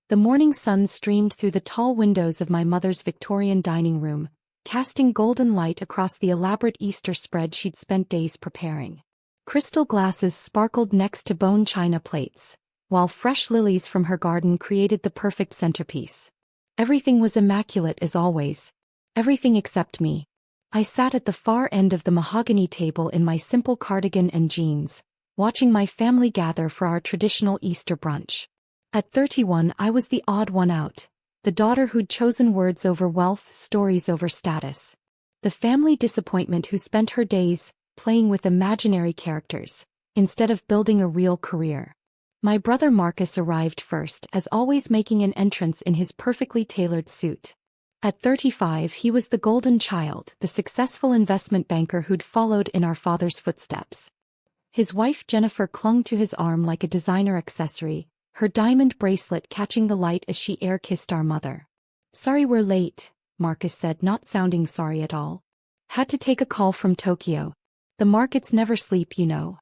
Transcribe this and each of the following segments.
The morning sun streamed through the tall windows of my mother's Victorian dining room, casting golden light across the elaborate Easter spread she'd spent days preparing. Crystal glasses sparkled next to bone china plates, while fresh lilies from her garden created the perfect centerpiece. Everything was immaculate as always. Everything except me. I sat at the far end of the mahogany table in my simple cardigan and jeans, watching my family gather for our traditional Easter brunch. At 31, I was the odd one out, the daughter who'd chosen words over wealth, stories over status. The family disappointment who spent her days playing with imaginary characters, instead of building a real career. My brother Marcus arrived first, as always making an entrance in his perfectly tailored suit. At 35, he was the golden child, the successful investment banker who'd followed in our father's footsteps. His wife Jennifer clung to his arm like a designer accessory, her diamond bracelet catching the light as she air-kissed our mother. "Sorry we're late," Marcus said, not sounding sorry at all. "Had to take a call from Tokyo. The markets never sleep, you know."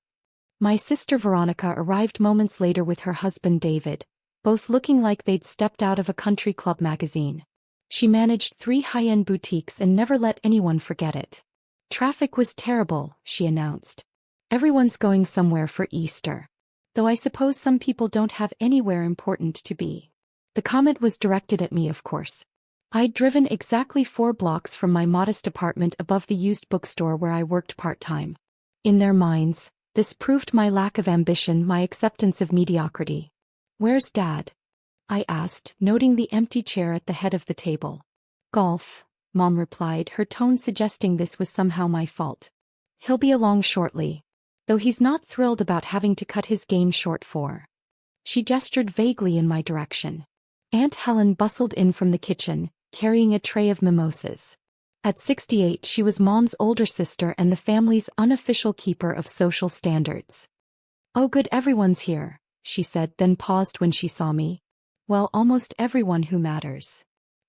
My sister Veronica arrived moments later with her husband David, both looking like they'd stepped out of a country club magazine. She managed 3 high-end boutiques and never let anyone forget it. "Traffic was terrible," she announced. "Everyone's going somewhere for Easter. Though I suppose some people don't have anywhere important to be." The comment was directed at me, of course. I'd driven exactly 4 blocks from my modest apartment above the used bookstore where I worked part-time. In their minds, this proved my lack of ambition, my acceptance of mediocrity. "Where's Dad?" I asked, noting the empty chair at the head of the table. "Golf," Mom replied, her tone suggesting this was somehow my fault. "He'll be along shortly. Though he's not thrilled about having to cut his game short for." She gestured vaguely in my direction. Aunt Helen bustled in from the kitchen, carrying a tray of mimosas. At 68, she was Mom's older sister and the family's unofficial keeper of social standards. "Oh good, everyone's here," she said, then paused when she saw me. "Well, almost everyone who matters."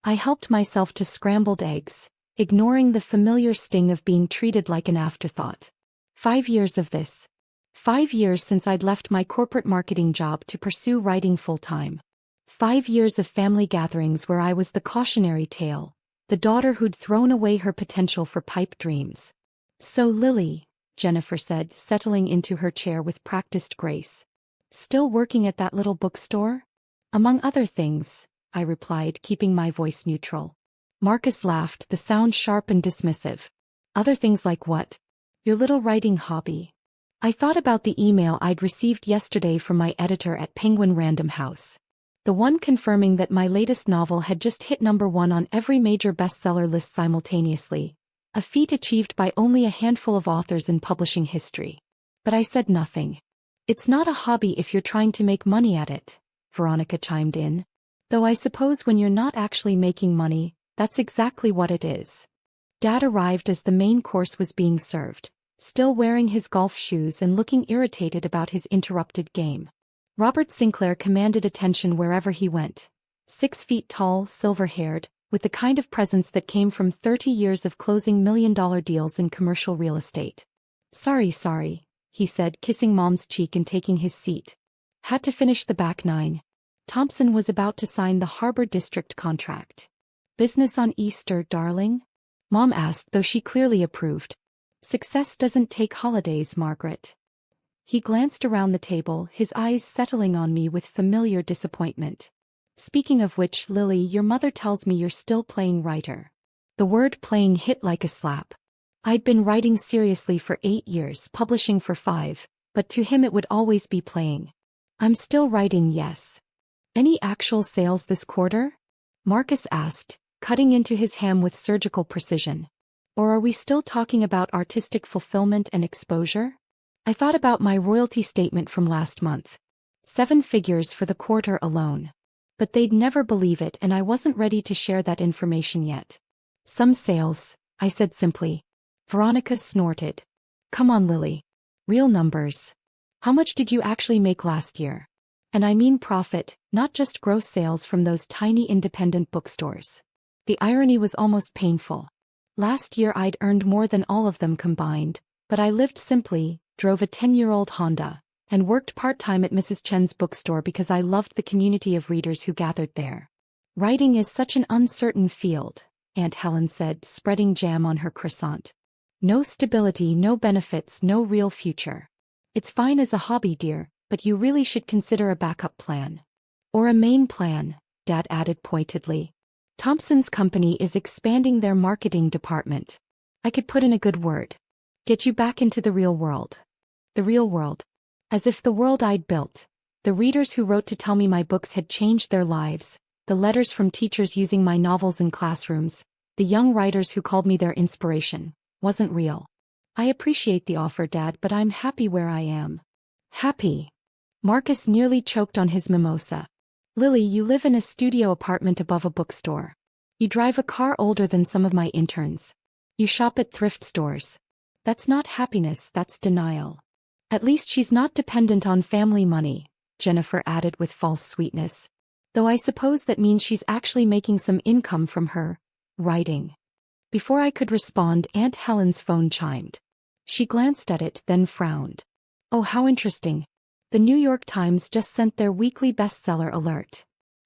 I helped myself to scrambled eggs, ignoring the familiar sting of being treated like an afterthought. 5 years of this. 5 years since I'd left my corporate marketing job to pursue writing full-time. 5 years of family gatherings where I was the cautionary tale, the daughter who'd thrown away her potential for pipe dreams. "So Lily," Jennifer said, settling into her chair with practiced grace. "Still working at that little bookstore?" "Among other things," I replied, keeping my voice neutral. Marcus laughed, the sound sharp and dismissive. "Other things like what?" "Your little writing hobby." I thought about the email I'd received yesterday from my editor at Penguin Random House. The one confirming that my latest novel had just hit #1 on every major bestseller list simultaneously, a feat achieved by only a handful of authors in publishing history. But I said nothing. "It's not a hobby if you're trying to make money at it," Veronica chimed in. "Though I suppose when you're not actually making money, that's exactly what it is." Dad arrived as the main course was being served, still wearing his golf shoes and looking irritated about his interrupted game. Robert Sinclair commanded attention wherever he went. 6 feet tall, silver-haired, with the kind of presence that came from 30 years of closing million-dollar deals in commercial real estate. Sorry, he said, kissing Mom's cheek and taking his seat. "Had to finish the back 9. Thompson was about to sign the Harbor District contract." "Business on Easter, darling?" Mom asked, though she clearly approved. "Success doesn't take holidays, Margaret." He glanced around the table, his eyes settling on me with familiar disappointment. "Speaking of which, Lily, your mother tells me you're still playing writer." The word playing hit like a slap. I'd been writing seriously for 8 years, publishing for 5, but to him it would always be playing. "I'm still writing, yes." "Any actual sales this quarter?" Marcus asked, cutting into his ham with surgical precision. "Or are we still talking about artistic fulfillment and exposure?" I thought about my royalty statement from last month. 7 figures for the quarter alone. But they'd never believe it, and I wasn't ready to share that information yet. "Some sales," I said simply. Veronica snorted. "Come on, Lily. Real numbers. How much did you actually make last year? And I mean profit, not just gross sales from those tiny independent bookstores." The irony was almost painful. Last year I'd earned more than all of them combined, but I lived simply, drove a 10-year-old Honda, and worked part-time at Mrs. Chen's bookstore because I loved the community of readers who gathered there. Writing is such an uncertain field, Aunt Helen said, spreading jam on her croissant. No stability, no benefits, no real future. It's fine as a hobby, dear, but you really should consider a backup plan. Or a main plan, Dad added pointedly. Thompson's company is expanding their marketing department. I could put in a good word. Get you back into the real world. The real world. As if the world I'd built, the readers who wrote to tell me my books had changed their lives, the letters from teachers using my novels in classrooms, the young writers who called me their inspiration, wasn't real. I appreciate the offer, Dad, but I'm happy where I am. Happy? Marcus nearly choked on his mimosa. Lily, you live in a studio apartment above a bookstore. You drive a car older than some of my interns. You shop at thrift stores. That's not happiness, that's denial. At least she's not dependent on family money, Jennifer added with false sweetness. Though I suppose that means she's actually making some income from her writing. Before I could respond, Aunt Helen's phone chimed. She glanced at it, then frowned. Oh, how interesting. The New York Times just sent their weekly bestseller alert.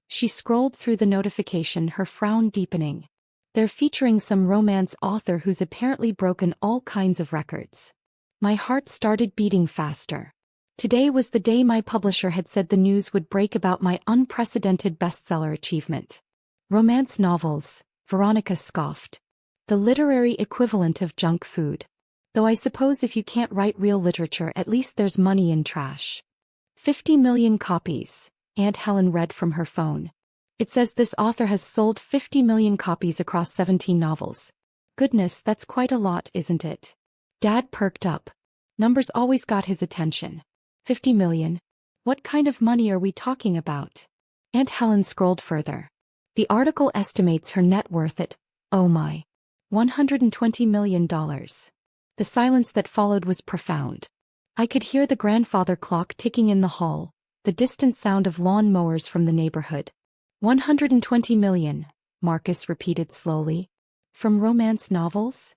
She scrolled through the notification, her frown deepening. They're featuring some romance author who's apparently broken all kinds of records. My heart started beating faster. Today was the day my publisher had said the news would break about my unprecedented bestseller achievement. Romance novels, Veronica scoffed. The literary equivalent of junk food. Though I suppose if you can't write real literature, at least there's money in trash. 50 million copies, Aunt Helen read from her phone. It says this author has sold 50 million copies across 17 novels. Goodness, that's quite a lot, isn't it? Dad perked up. Numbers always got his attention. 50 million? What kind of money are we talking about? Aunt Helen scrolled further. The article estimates her net worth at, oh my, $120 million. The silence that followed was profound. I could hear the grandfather clock ticking in the hall, the distant sound of lawn mowers from the neighborhood. 120 million, Marcus repeated slowly. From romance novels?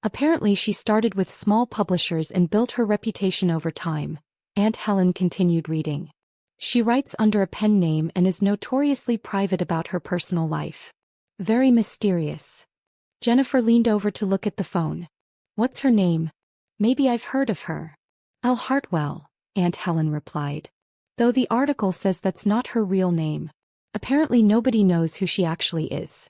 Apparently she started with small publishers and built her reputation over time, Aunt Helen continued reading. She writes under a pen name and is notoriously private about her personal life. Very mysterious. Jennifer leaned over to look at the phone. What's her name? Maybe I've heard of her. Elle Hartwell, Aunt Helen replied. Though the article says that's not her real name. Apparently nobody knows who she actually is.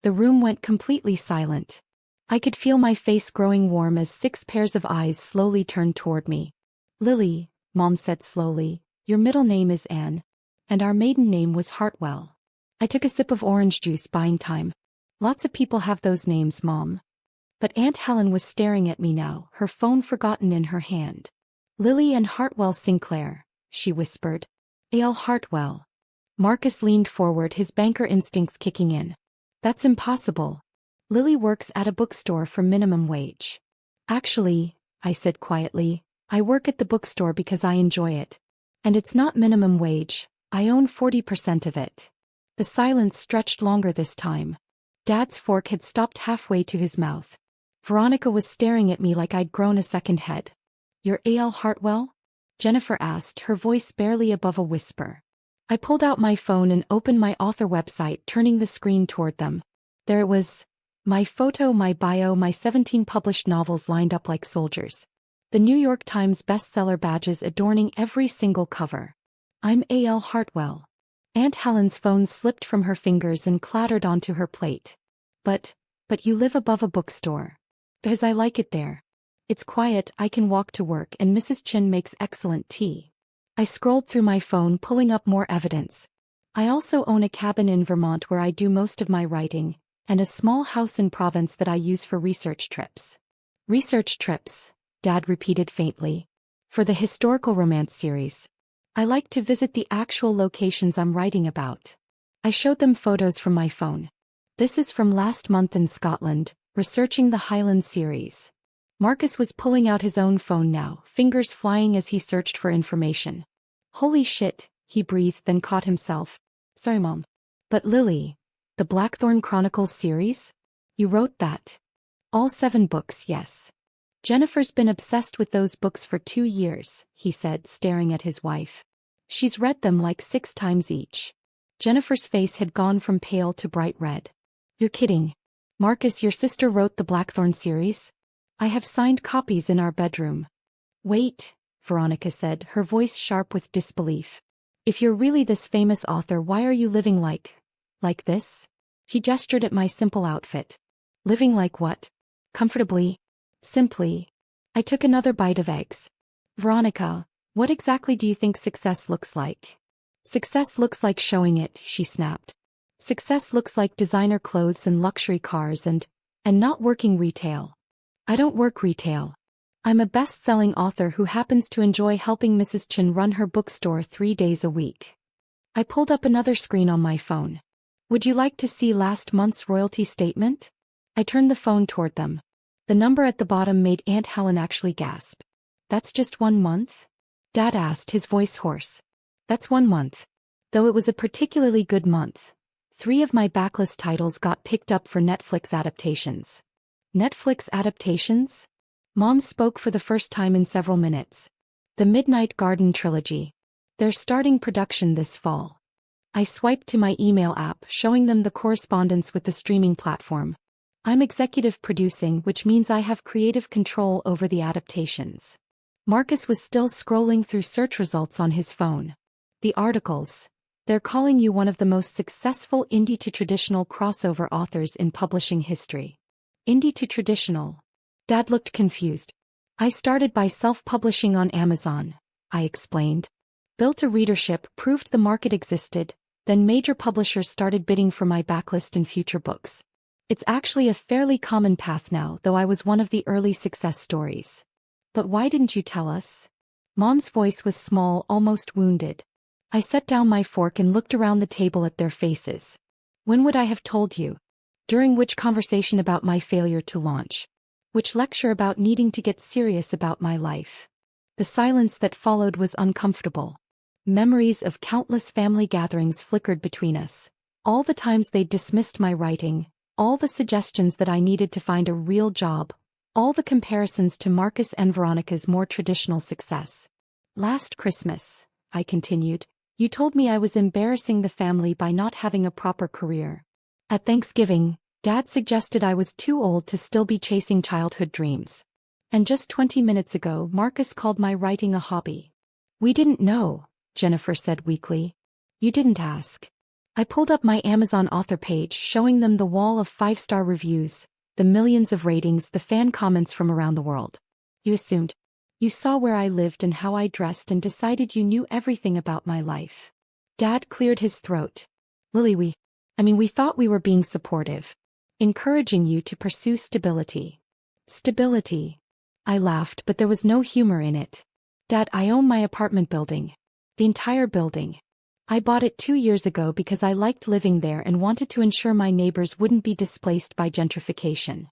The room went completely silent. I could feel my face growing warm as 6 pairs of eyes slowly turned toward me. Lily, Mom said slowly, your middle name is Anne. And our maiden name was Hartwell. I took a sip of orange juice, buying time. Lots of people have those names, Mom. But Aunt Helen was staring at me now, her phone forgotten in her hand. Lily and Hartwell Sinclair, she whispered. A.L. Hartwell. Marcus leaned forward, his banker instincts kicking in. That's impossible. Lily works at a bookstore for minimum wage. Actually, I said quietly, I work at the bookstore because I enjoy it. And it's not minimum wage, I own 40% of it. The silence stretched longer this time. Dad's fork had stopped halfway to his mouth. Veronica was staring at me like I'd grown a second head. You're A.L. Hartwell? Jennifer asked, her voice barely above a whisper. I pulled out my phone and opened my author website, turning the screen toward them. There it was. My photo, my bio, my 17 published novels lined up like soldiers. The New York Times bestseller badges adorning every single cover. I'm A.L. Hartwell. Aunt Helen's phone slipped from her fingers and clattered onto her plate. But you live above a bookstore. Because I like it there. It's quiet, I can walk to work, and Mrs. Chin makes excellent tea. I scrolled through my phone, pulling up more evidence. I also own a cabin in Vermont where I do most of my writing, and a small house in Provence that I use for research trips. Research trips, Dad repeated faintly. For the historical romance series. I like to visit the actual locations I'm writing about. I showed them photos from my phone. This is from last month in Scotland, researching the Highland series. Marcus was pulling out his own phone now, fingers flying as he searched for information. Holy shit, he breathed, then caught himself. Sorry, Mom. But Lily, the Blackthorn Chronicles series? You wrote that? All 7 books, yes. Jennifer's been obsessed with those books for 2 years, he said, staring at his wife. She's read them like 6 times each. Jennifer's face had gone from pale to bright red. You're kidding. Marcus, your sister wrote the Blackthorn series? I have signed copies in our bedroom. Wait, Veronica said, her voice sharp with disbelief. If you're really this famous author, why are you living like this? He gestured at my simple outfit. Living like what? Comfortably. Simply. I took another bite of eggs. Veronica, what exactly do you think success looks like? Success looks like showing it, she snapped. Success looks like designer clothes and luxury cars and not working retail. I don't work retail. I'm a best-selling author who happens to enjoy helping Mrs. Chen run her bookstore 3 days a week. I pulled up another screen on my phone. Would you like to see last month's royalty statement? I turned the phone toward them. The number at the bottom made Aunt Helen actually gasp. That's just 1 month? Dad asked, his voice hoarse. That's 1 month. Though it was a particularly good month. 3 of my backlist titles got picked up for Netflix adaptations. Netflix adaptations? Mom spoke for the first time in several minutes. The Midnight Garden trilogy. They're starting production this fall. I swiped to my email app, showing them the correspondence with the streaming platform. I'm executive producing, which means I have creative control over the adaptations. Marcus was still scrolling through search results on his phone. The articles. They're calling you one of the most successful indie to traditional crossover authors in publishing history. Indie to traditional. Dad looked confused. I started by self-publishing on Amazon, I explained. Built a readership, proved the market existed, then major publishers started bidding for my backlist and future books. It's actually a fairly common path now, though I was one of the early success stories. But why didn't you tell us? Mom's voice was small, almost wounded. I set down my fork and looked around the table at their faces. When would I have told you? During which conversation about my failure to launch? Which lecture about needing to get serious about my life? The silence that followed was uncomfortable. Memories of countless family gatherings flickered between us. All the times they'd dismissed my writing, all the suggestions that I needed to find a real job, all the comparisons to Marcus and Veronica's more traditional success. Last Christmas, I continued, you told me I was embarrassing the family by not having a proper career. At Thanksgiving, Dad suggested I was too old to still be chasing childhood dreams. And just 20 minutes ago, Marcus called my writing a hobby. We didn't know, Jennifer said weakly. You didn't ask. I pulled up my Amazon author page, showing them the wall of 5-star reviews, the millions of ratings, the fan comments from around the world. You assumed. You saw where I lived and how I dressed and decided you knew everything about my life. Dad cleared his throat. Lily, we thought we were being supportive. Encouraging you to pursue stability. Stability. I laughed, but there was no humor in it. Dad, I own my apartment building. The entire building. I bought it 2 years ago because I liked living there and wanted to ensure my neighbors wouldn't be displaced by gentrification.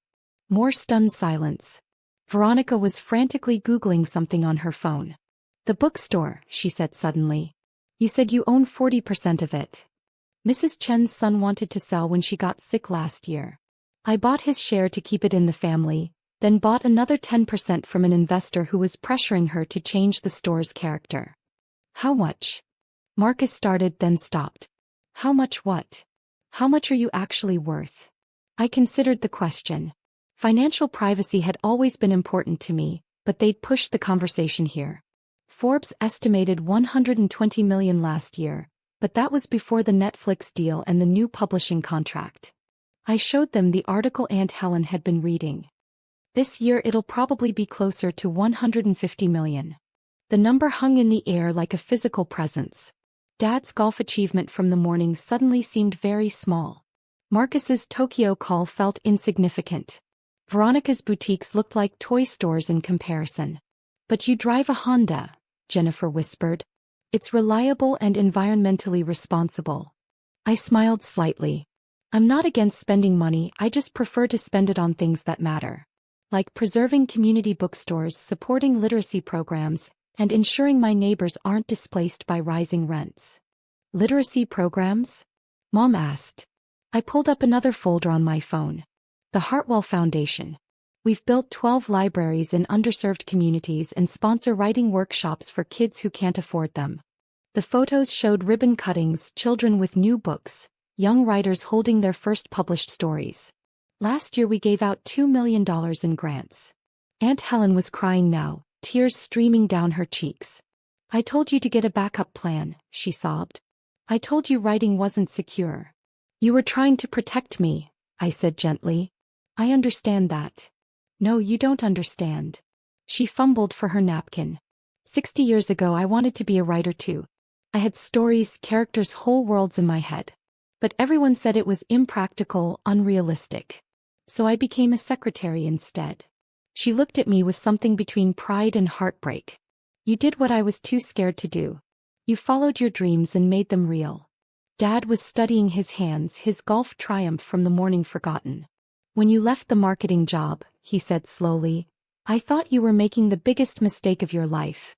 More stunned silence. Veronica was frantically Googling something on her phone. The bookstore, she said suddenly. You said you own 40% of it. Mrs. Chen's son wanted to sell when she got sick last year. I bought his share to keep it in the family, then bought another 10% from an investor who was pressuring her to change the store's character. How much? Marcus started, then stopped. How much what? How much are you actually worth? I considered the question. Financial privacy had always been important to me, but they'd pushed the conversation here. Forbes estimated $120 million last year, but that was before the Netflix deal and the new publishing contract. I showed them the article Aunt Helen had been reading. This year it'll probably be closer to $150 million. The number hung in the air like a physical presence. Dad's golf achievement from the morning suddenly seemed very small. Marcus's Tokyo call felt insignificant. Veronica's boutiques looked like toy stores in comparison. But you drive a Honda, Jennifer whispered. It's reliable and environmentally responsible. I smiled slightly. I'm not against spending money, I just prefer to spend it on things that matter. Like preserving community bookstores, supporting literacy programs, and ensuring my neighbors aren't displaced by rising rents. Literacy programs? Mom asked. I pulled up another folder on my phone. The Hartwell Foundation. We've built 12 libraries in underserved communities and sponsor writing workshops for kids who can't afford them. The photos showed ribbon cuttings, children with new books, young writers holding their first published stories. Last year we gave out $2 million in grants. Aunt Helen was crying now, tears streaming down her cheeks. I told you to get a backup plan, she sobbed. I told you writing wasn't secure. You were trying to protect me, I said gently. I understand that. No, you don't understand. She fumbled for her napkin. 60 years ago I wanted to be a writer too. I had stories, characters, whole worlds in my head. But everyone said it was impractical, unrealistic. So I became a secretary instead. She looked at me with something between pride and heartbreak. You did what I was too scared to do. You followed your dreams and made them real. Dad was studying his hands, his golf triumph from the morning forgotten. When you left the marketing job, he said slowly, I thought you were making the biggest mistake of your life.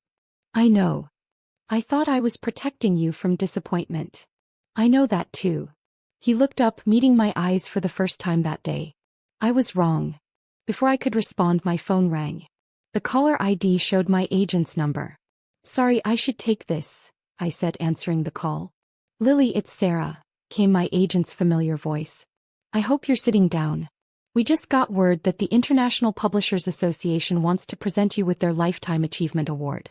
I know. I thought I was protecting you from disappointment. I know that too. He looked up, meeting my eyes for the first time that day. I was wrong. Before I could respond, my phone rang. The caller ID showed my agent's number. Sorry, I should take this, I said, answering the call. Lily, it's Sarah, came my agent's familiar voice. I hope you're sitting down. We just got word that the International Publishers Association wants to present you with their Lifetime Achievement Award.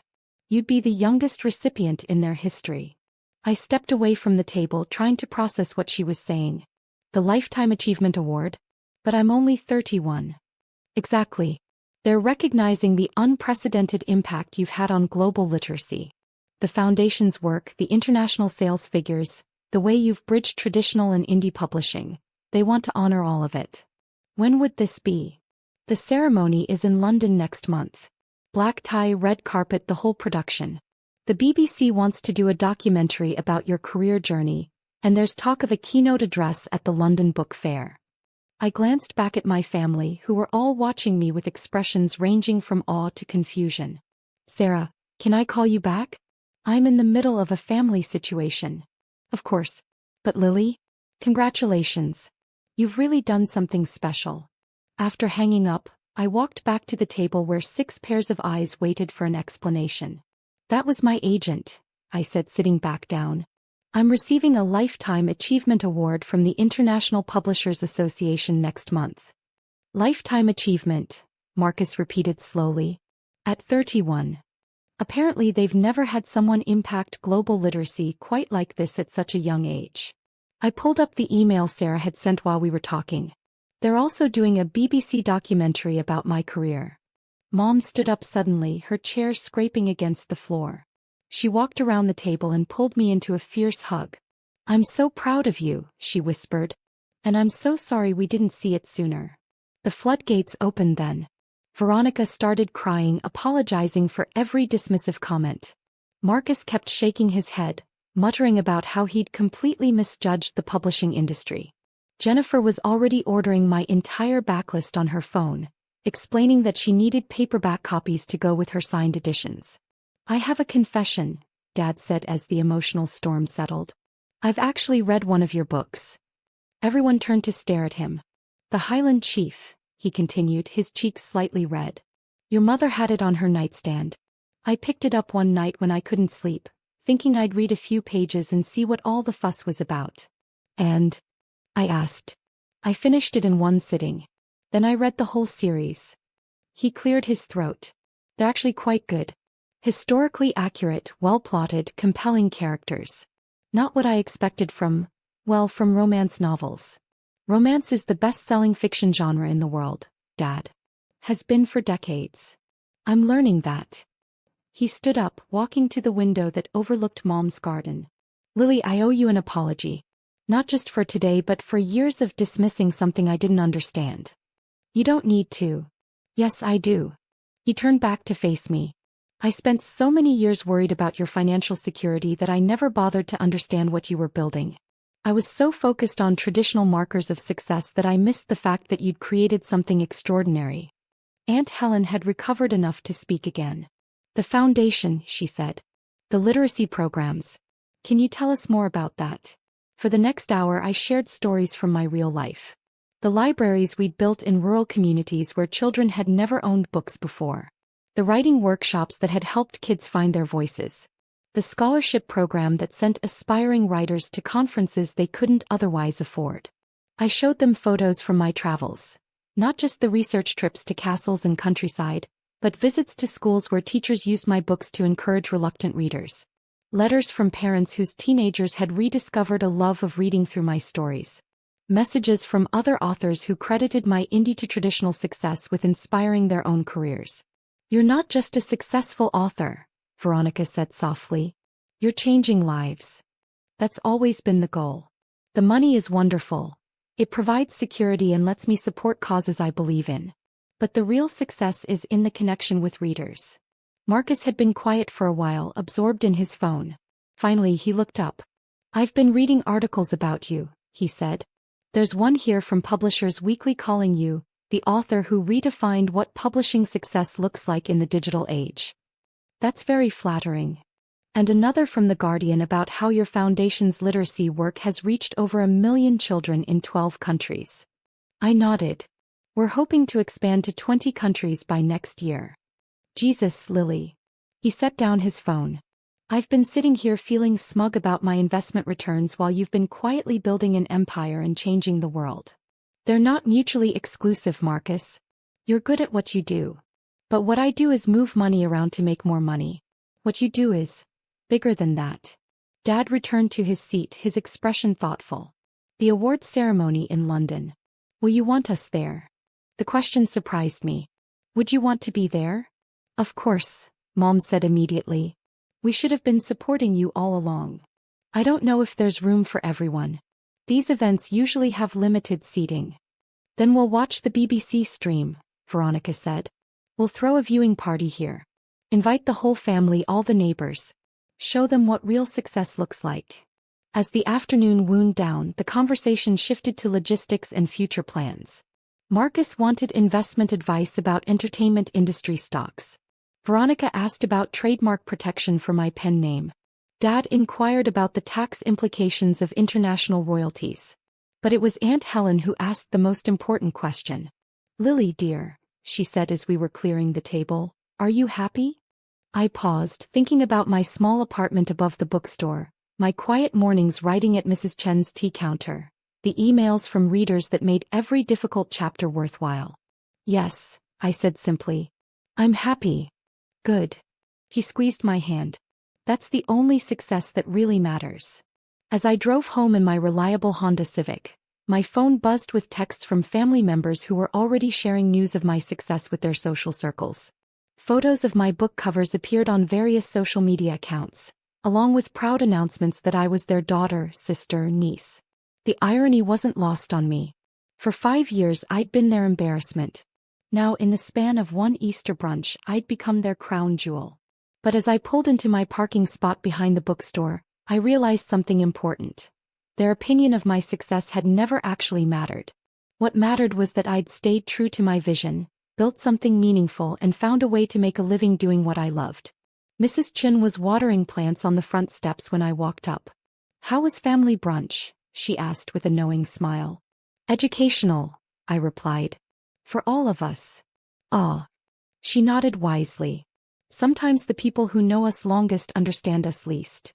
You'd be the youngest recipient in their history. I stepped away from the table, trying to process what she was saying. The Lifetime Achievement Award? But I'm only 31. Exactly. They're recognizing the unprecedented impact you've had on global literacy. The Foundation's work, the international sales figures, the way you've bridged traditional and indie publishing. They want to honor all of it. When would this be? The ceremony is in London next month. Black tie, red carpet, the whole production. The BBC wants to do a documentary about your career journey, and there's talk of a keynote address at the London Book Fair. I glanced back at my family, who were all watching me with expressions ranging from awe to confusion. Sarah, can I call you back? I'm in the middle of a family situation. Of course. But Lily? Congratulations. You've really done something special. After hanging up, I walked back to the table where 6 pairs of eyes waited for an explanation. That was my agent, I said, sitting back down. I'm receiving a Lifetime Achievement Award from the International Publishers Association next month. Lifetime Achievement, Marcus repeated slowly. At 31. Apparently they've never had someone impact global literacy quite like this at such a young age. I pulled up the email Sarah had sent while we were talking. They're also doing a BBC documentary about my career. Mom stood up suddenly, her chair scraping against the floor. She walked around the table and pulled me into a fierce hug. I'm so proud of you, she whispered. And I'm so sorry we didn't see it sooner. The floodgates opened then. Veronica started crying, apologizing for every dismissive comment. Marcus kept shaking his head, muttering about how he'd completely misjudged the publishing industry. Jennifer was already ordering my entire backlist on her phone, explaining that she needed paperback copies to go with her signed editions. I have a confession, Dad said as the emotional storm settled. I've actually read one of your books. Everyone turned to stare at him. The Highland Chief, he continued, his cheeks slightly red. Your mother had it on her nightstand. I picked it up one night when I couldn't sleep, thinking I'd read a few pages and see what all the fuss was about. And? I asked. I finished it in one sitting. Then I read the whole series. He cleared his throat. They're actually quite good. Historically accurate, well-plotted, compelling characters. Not what I expected from romance novels. Romance is the best-selling fiction genre in the world, Dad. Has been for decades. I'm learning that. He stood up, walking to the window that overlooked Mom's garden. Lily, I owe you an apology. Not just for today but for years of dismissing something I didn't understand. You don't need to. Yes, I do. He turned back to face me. I spent so many years worried about your financial security that I never bothered to understand what you were building. I was so focused on traditional markers of success that I missed the fact that you'd created something extraordinary. Aunt Helen had recovered enough to speak again. The foundation, she said. The literacy programs. Can you tell us more about that? For the next hour I shared stories from my real life. The libraries we'd built in rural communities where children had never owned books before. The writing workshops that had helped kids find their voices. The scholarship program that sent aspiring writers to conferences they couldn't otherwise afford. I showed them photos from my travels. Not just the research trips to castles and countryside, but visits to schools where teachers used my books to encourage reluctant readers. Letters from parents whose teenagers had rediscovered a love of reading through my stories. Messages from other authors who credited my indie-to-traditional success with inspiring their own careers. "You're not just a successful author," Veronica said softly. "You're changing lives. That's always been the goal. The money is wonderful. It provides security and lets me support causes I believe in. But the real success is in the connection with readers." Marcus had been quiet for a while, absorbed in his phone. Finally he looked up. "I've been reading articles about you," he said. "There's one here from Publishers Weekly calling you the author who redefined what publishing success looks like in the digital age. That's very flattering. And another from The Guardian about how your foundation's literacy work has reached over 1 million children in 12 countries." I nodded. "We're hoping to expand to 20 countries by next year." "Jesus, Lily." He set down his phone. "I've been sitting here feeling smug about my investment returns while you've been quietly building an empire and changing the world." "They're not mutually exclusive, Marcus. You're good at what you do. But what I do is move money around to make more money. What you do is bigger than that." Dad returned to his seat, his expression thoughtful. "The awards ceremony in London. Will you want us there?" The question surprised me. "Would you want to be there?" "Of course," Mom said immediately. "We should have been supporting you all along. I don't know if there's room for everyone. These events usually have limited seating." "Then we'll watch the BBC stream," Veronica said. "We'll throw a viewing party here. Invite the whole family, all the neighbors. Show them what real success looks like." As the afternoon wound down, the conversation shifted to logistics and future plans. Marcus wanted investment advice about entertainment industry stocks. Veronica asked about trademark protection for my pen name. Dad inquired about the tax implications of international royalties. But it was Aunt Helen who asked the most important question. "Lily, dear," she said as we were clearing the table, "are you happy?" I paused, thinking about my small apartment above the bookstore, my quiet mornings writing at Mrs. Chen's tea counter, the emails from readers that made every difficult chapter worthwhile. "Yes," I said simply. "I'm happy." "Good." He squeezed my hand. "That's the only success that really matters." As I drove home in my reliable Honda Civic, my phone buzzed with texts from family members who were already sharing news of my success with their social circles. Photos of my book covers appeared on various social media accounts, along with proud announcements that I was their daughter, sister, niece. The irony wasn't lost on me. For 5 years I'd been their embarrassment. Now, in the span of one Easter brunch, I'd become their crown jewel. But as I pulled into my parking spot behind the bookstore, I realized something important. Their opinion of my success had never actually mattered. What mattered was that I'd stayed true to my vision, built something meaningful, and found a way to make a living doing what I loved. Mrs. Chen was watering plants on the front steps when I walked up. "How was family brunch?" she asked with a knowing smile. "Educational," I replied. "For all of us." "Ah." She nodded wisely. "Sometimes the people who know us longest understand us least."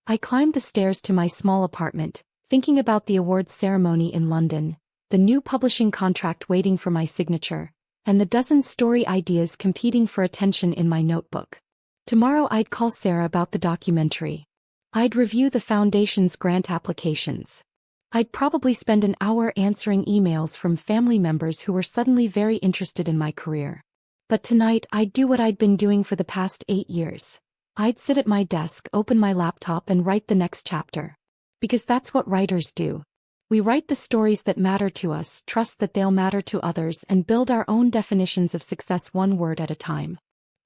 I climbed the stairs to my small apartment, thinking about the awards ceremony in London, the new publishing contract waiting for my signature, and the dozen story ideas competing for attention in my notebook. Tomorrow I'd call Sarah about the documentary. I'd review the foundation's grant applications. I'd probably spend an hour answering emails from family members who were suddenly very interested in my career. But tonight I'd do what I'd been doing for the past 8 years. I'd sit at my desk, open my laptop, and write the next chapter. Because that's what writers do. We write the stories that matter to us, trust that they'll matter to others, and build our own definitions of success one word at a time.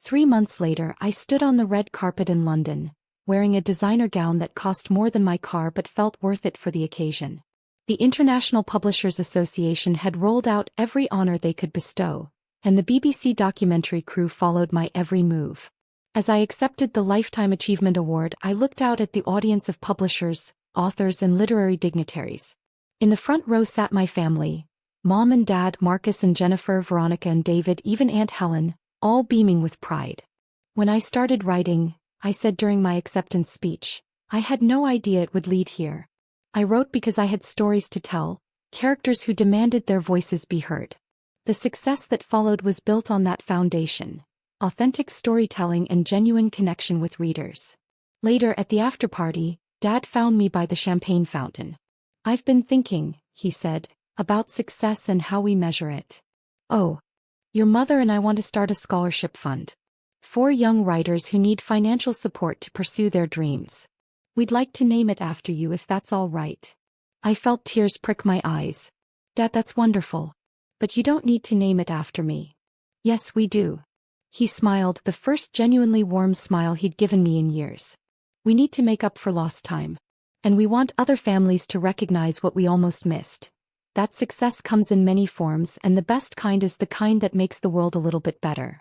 3 months later, I stood on the red carpet in London, wearing a designer gown that cost more than my car but felt worth it for the occasion. The International Publishers Association had rolled out every honor they could bestow, and the BBC documentary crew followed my every move. As I accepted the Lifetime Achievement Award, I looked out at the audience of publishers, authors, and literary dignitaries. In the front row sat my family, Mom and Dad, Marcus and Jennifer, Veronica and David, even Aunt Helen, all beaming with pride. When I started writing, I said during my acceptance speech, I had no idea it would lead here. I wrote because I had stories to tell, characters who demanded their voices be heard. The success that followed was built on that foundation: authentic storytelling and genuine connection with readers. Later at the after-party, Dad found me by the champagne fountain. "I've been thinking," he said, "about success and how we measure it. Oh, your mother and I want to start a scholarship fund for young writers who need financial support to pursue their dreams. We'd like to name it after you if that's all right." I felt tears prick my eyes. "Dad, that's wonderful. But you don't need to name it after me." "Yes, we do." He smiled, the first genuinely warm smile he'd given me in years. "We need to make up for lost time. And we want other families to recognize what we almost missed. That success comes in many forms, and the best kind is the kind that makes the world a little bit better."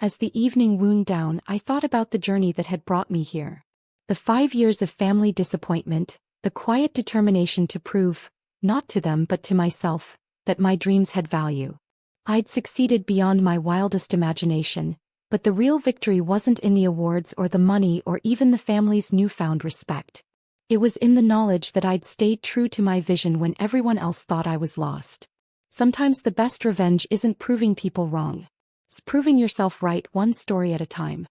As the evening wound down, I thought about the journey that had brought me here. The 5 years of family disappointment, the quiet determination to prove, not to them but to myself, that my dreams had value. I'd succeeded beyond my wildest imagination, but the real victory wasn't in the awards or the money or even the family's newfound respect. It was in the knowledge that I'd stayed true to my vision when everyone else thought I was lost. Sometimes the best revenge isn't proving people wrong. It's proving yourself right, one story at a time.